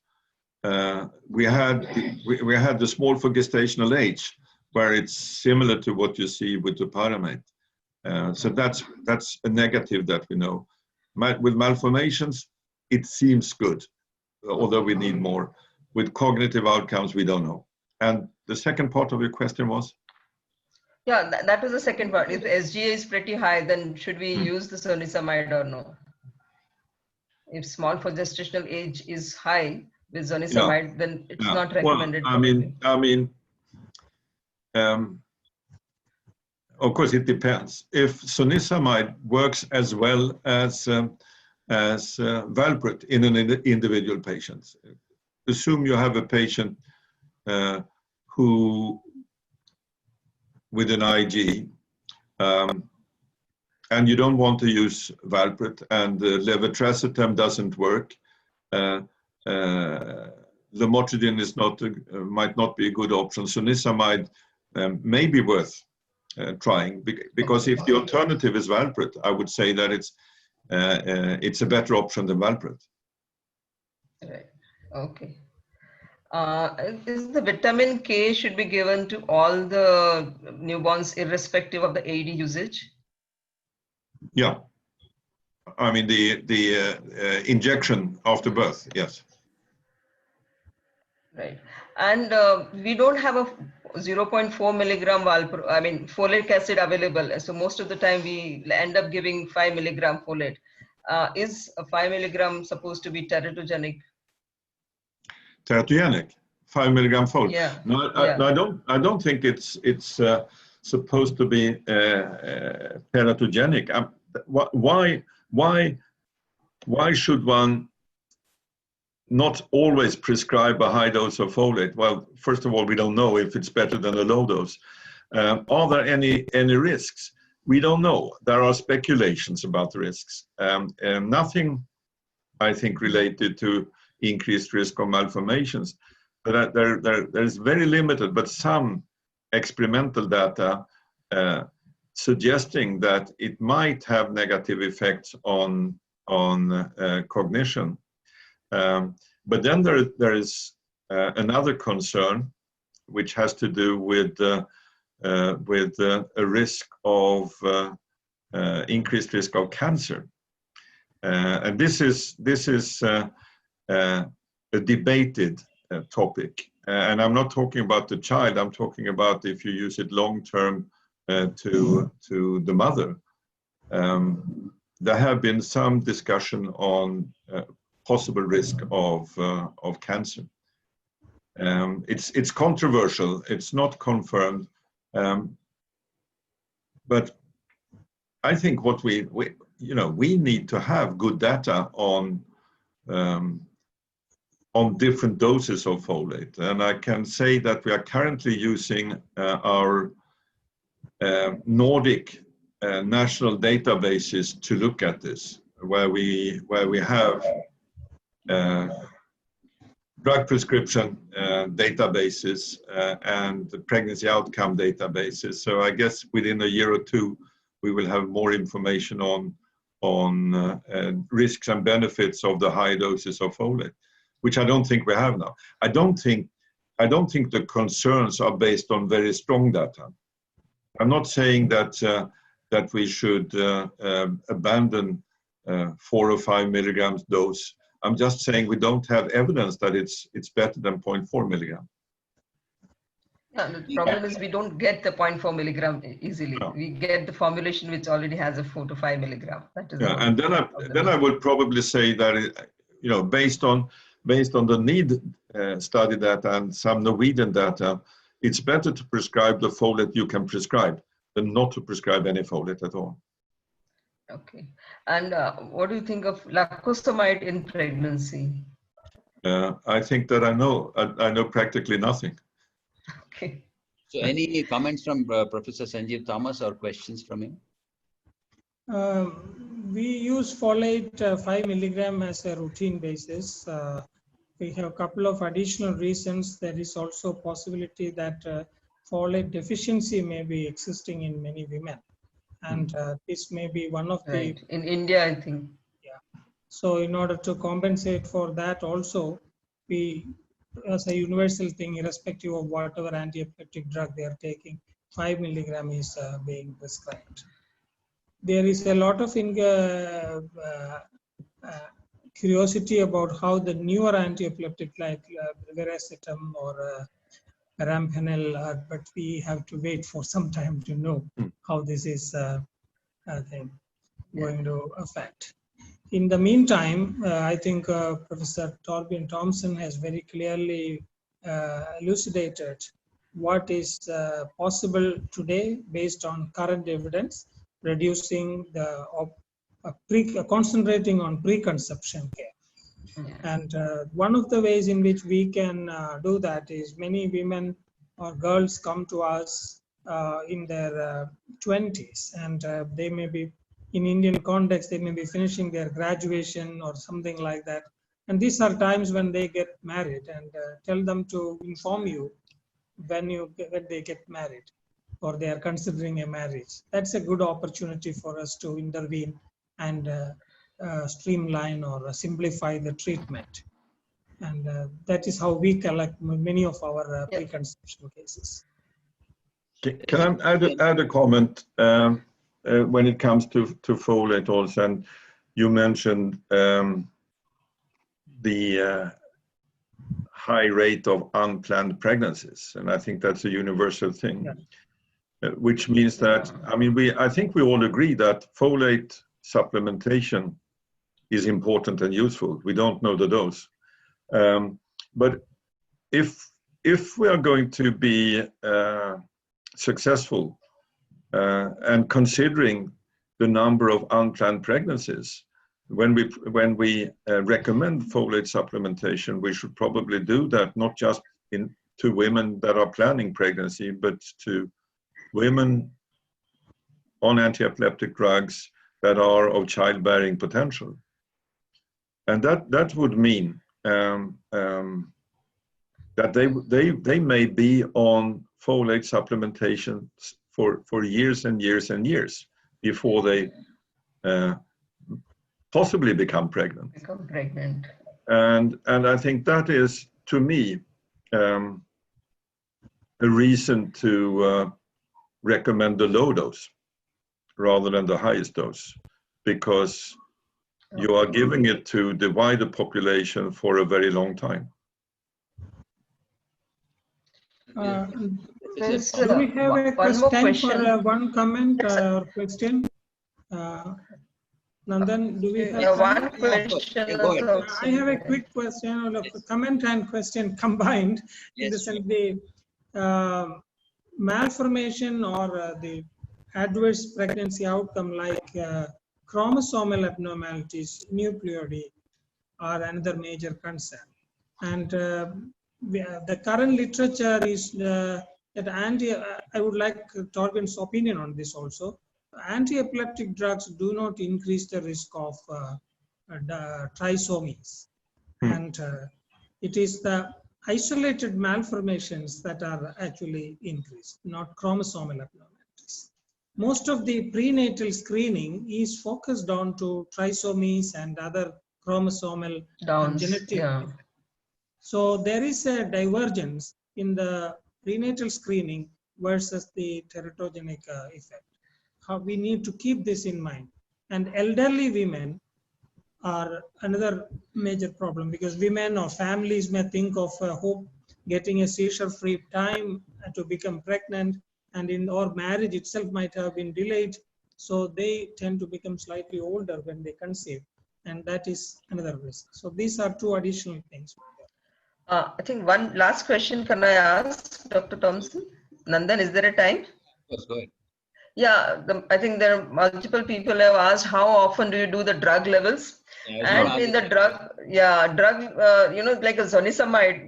We had the small for gestational age, where it's similar to what you see with the topiramate. So that's a negative that we know. With malformations, it seems good, although we need more. With cognitive outcomes, we don't know. And the second part of your question was? Yeah, that was the second part. If SGA is pretty high, then should we use the zonisamide or no? If small for gestational age is high with zonisamide, then it's not recommended. Well, of course, it depends. If zonisamide works as well as valproate in an individual patient, assume you have a patient who with an IG, and you don't want to use valproate, and levetiracetam doesn't work. Lamotrigine is might not be a good option. Zonisamide may be worth trying, because if the alternative is valproate, I would say that it's a better option than valproate. Right. Okay. Is the vitamin K should be given to all the newborns irrespective of the AED usage? Yeah. I mean, the injection after birth, yes. Right. And we don't have a 0.4 milligram folic acid available. So most of the time we end up giving 5 milligram folate. Is a 5 milligram supposed to be teratogenic? Teratogenic, 5 milligram folate. Yeah. No, I don't think it's supposed to be teratogenic. Why should one not always prescribe a high dose of folate? Well, first of all, we don't know if it's better than a low dose. Are there any risks? We don't know. There are speculations about the risks. Nothing, I think, related to increased risk of malformations. But there is very limited, but some experimental data suggesting that it might have negative effects on cognition. But then there is another concern, which has to do with a risk of increased risk of cancer, and this is a debated topic. And I'm not talking about the child. I'm talking about if you use it long term to the mother. There have been some discussion on possible risk of cancer. It's controversial. It's not confirmed, but I think what we need to have good data on different doses of folate, and I can say that we are currently using our Nordic national databases to look at this, where we have drug prescription databases and the pregnancy outcome databases. So I guess within a year or two, we will have more information on risks and benefits of the high doses of folate, which I don't think we have now. I don't think the concerns are based on very strong data. I'm not saying that we should abandon 4 or 5 milligrams dose. I'm just saying we don't have evidence that it's better than 0.4 milligram. Yeah, the problem is we don't get the 0.4 milligram easily. No. We get the formulation which already has a 4 to 5 milligram. That is and then I would probably say that based on the need study data and some Norwegian data, it's better to prescribe the folate you can prescribe than not to prescribe any folate at all. Okay. And what do you think of lacosamide in pregnancy? I think that I know practically nothing. Okay. So any comments from Professor Sanjeev Thomas or questions from him? We use folate 5 milligram as a routine basis. We have a couple of additional reasons. There is also possibility that folate deficiency may be existing in many women, and this may be one of the. Right. In India, I think. Yeah. So in order to compensate for that, also we, as a universal thing, irrespective of whatever anti-epileptic drug they are taking, 5 milligram is being prescribed. There is a lot of curiosity about how the newer anti-epileptic like Veracetam or Rampanel, but we have to wait for some time to know how this is going to affect. In the meantime, I think Professor Torbjörn Tomson has very clearly elucidated what is possible today based on current evidence, reducing the concentrating on preconception care. And one of the ways in which we can do that is many women or girls come to us in their 20s, and they may be, in Indian context, they may be finishing their graduation or something like that. And these are times when they get married, and tell them to inform you when they get married or they are considering a marriage. That's a good opportunity for us to intervene and streamline or simplify the treatment. And that is how we collect many of our preconception cases. Can I add a comment when it comes to folate also? And you mentioned the high rate of unplanned pregnancies, and I think that's a universal thing, which means that, I mean, I think we all agree that folate supplementation is important and useful. We don't know the dose. But if we are going to be successful and considering the number of unplanned pregnancies, when we recommend folate supplementation, we should probably do that not just to women that are planning pregnancy, but to women on anti-epileptic drugs that are of childbearing potential. And that would mean that they may be on folate supplementation for years and years and years before they possibly become pregnant. And I think that is, to me, a reason to recommend the low dose rather than the highest dose, because you are giving it to the wider population for a very long time. Do we have a time for one comment or question? Nandan, do we have one question? I have a quick question, or a comment and question combined. In the sense, the malformation or the adverse pregnancy outcome like chromosomal abnormalities, nucleoidy, are another major concern. And the current literature is that I would like Torbjörn's opinion on this also. Anti-epileptic drugs do not increase the risk of trisomies. And it is the isolated malformations that are actually increased, not chromosomal abnormalities. Most of the prenatal screening is focused on to trisomies and other chromosomal genetic. So there is a divergence in the prenatal screening versus the teratogenic effect. How we need to keep this in mind. And elderly women are another major problem, because women or families may think of hope getting a seizure-free time to become pregnant, and or marriage itself might have been delayed. So they tend to become slightly older when they conceive, and that is another risk. So these are two additional things. I think one last question can I ask Dr. Tomson? Nandan, is there a time? Yes, go ahead. Yeah, I think there are multiple people have asked how often do you do the drug levels? Yeah, I was gonna And in ask the that. drug, like a zonisamide,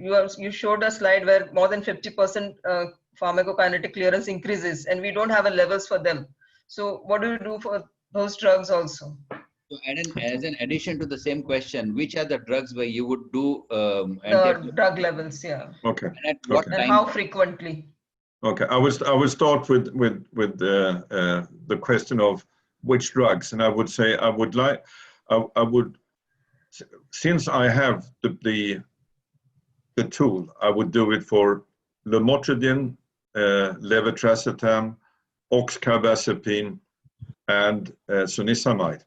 you showed a slide where more than 50% pharmacokinetic clearance increases, and we don't have a levels for them. So what do you do for those drugs also? So, as an addition to the same question, which are the drugs where you would do The anti-epileptic drug drugs, levels, yeah. Okay. and at what Okay. And time how point? frequently? Okay. I will start with the question of which drugs, and I would say I would, since I have the tool, I would do it for lamotrigine, levetiracetam, oxcarbazepine, and zonisamide,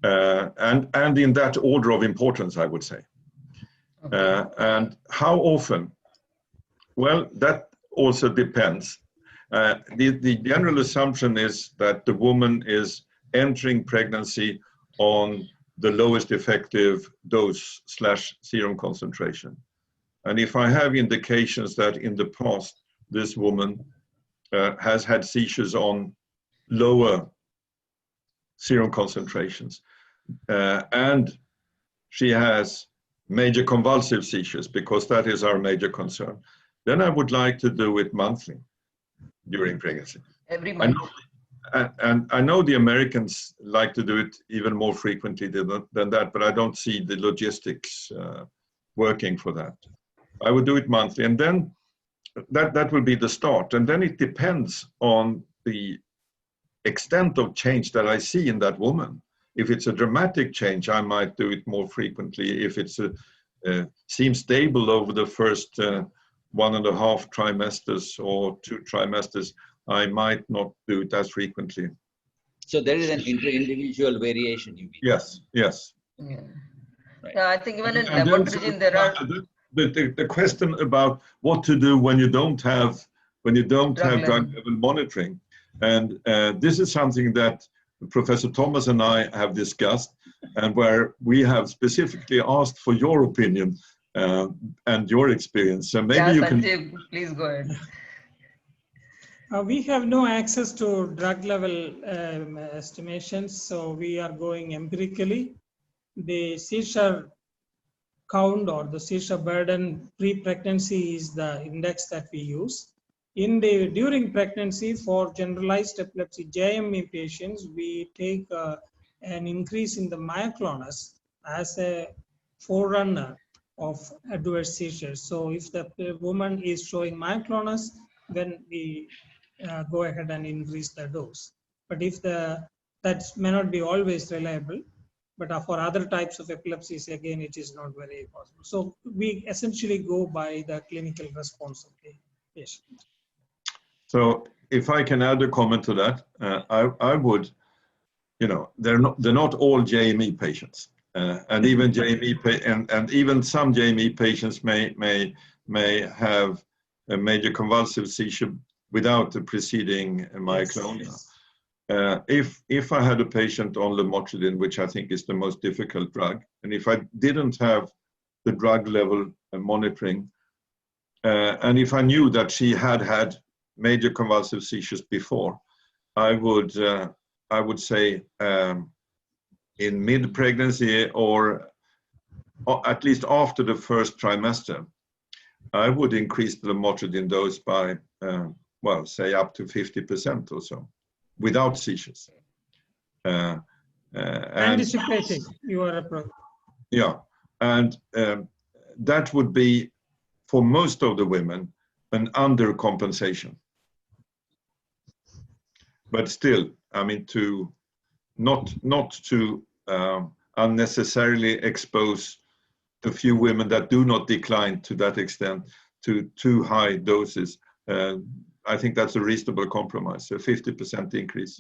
and in that order of importance, I would say. Okay. And how often? Well, that also depends. The general assumption is that the woman is entering pregnancy on the lowest effective dose / serum concentration. And if I have indications that in the past this woman has had seizures on lower serum concentrations, and she has major convulsive seizures, because that is our major concern, then I would like to do it monthly during pregnancy. Every month. And I know the Americans like to do it even more frequently than that, but I don't see the logistics working for that. I would do it monthly, and then that will be the start. And then it depends on the extent of change that I see in that woman. If it's a dramatic change, I might do it more frequently. If it's seems stable over the first 1.5 trimesters or 2 trimesters, I might not do it as frequently. So there is an inter-individual variation, you mean? Yes, yes. Yeah. Right. Yeah, I think even in And lamotrigine there are the question about what to do when you don't have drug drug level. level monitoring, and this is something that Professor Thomas and I have discussed, and where we have specifically asked for your opinion and your experience. So maybe you Sanjeev, can. please go ahead. We have no access to drug level estimations, so we are going empirically. The seizure count or the seizure burden pre-pregnancy is the index that we use. During pregnancy, for generalized epilepsy JME patients, we take an increase in the myoclonus as a forerunner of adverse seizures. So if the woman is showing myoclonus, then we go ahead and increase the dose. But if that may not be always reliable, but for other types of epilepsies, again, it is not very possible. So we essentially go by the clinical response of the patient. So if I can add a comment to that, I would, they're not all JME patients, and even JME and even some JME patients may have a major convulsive seizure without the preceding myoclonia. Yes. If I had a patient on lamotrigine, which I think is the most difficult drug, and if I didn't have the drug level monitoring, and if I knew that she had major convulsive seizures before, I would say in mid-pregnancy or at least after the first trimester, I would increase the lamotrigine dose by, say up to 50% or so, without seizures. Anticipating your approach. Yeah, and that would be, for most of the women, an undercompensation. But still, I mean, to not to unnecessarily expose the few women that do not decline to that extent to too high doses. I think that's a reasonable compromise, a 50% increase.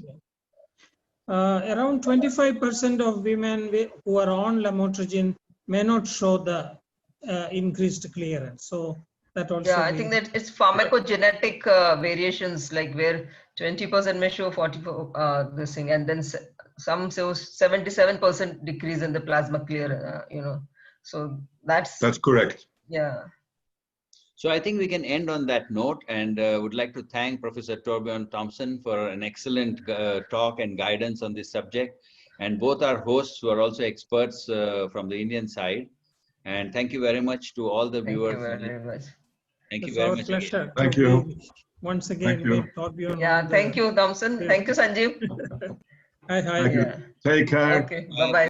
Around 25% of women who are on lamotrigine may not show the increased clearance. So that also. Yeah, I think that it's pharmacogenetic variations, like where 20% may show 44 this thing, and then some show 77% decrease in the plasma clear. So that's correct. Yeah. So I think we can end on that note, and would like to thank Professor Torbjörn Tomson for an excellent talk and guidance on this subject, and both our hosts who are also experts from the Indian side. And thank you very much to all the Thank viewers. you very much. Thank you It's very our much. pleasure Thank to you. be once Thank again you. with Torbjörn. Yeah, thank you, Tomson. Thank you, Sanjeev. Hi, hi. Thank you. Yeah. Take care. Okay, bye-bye.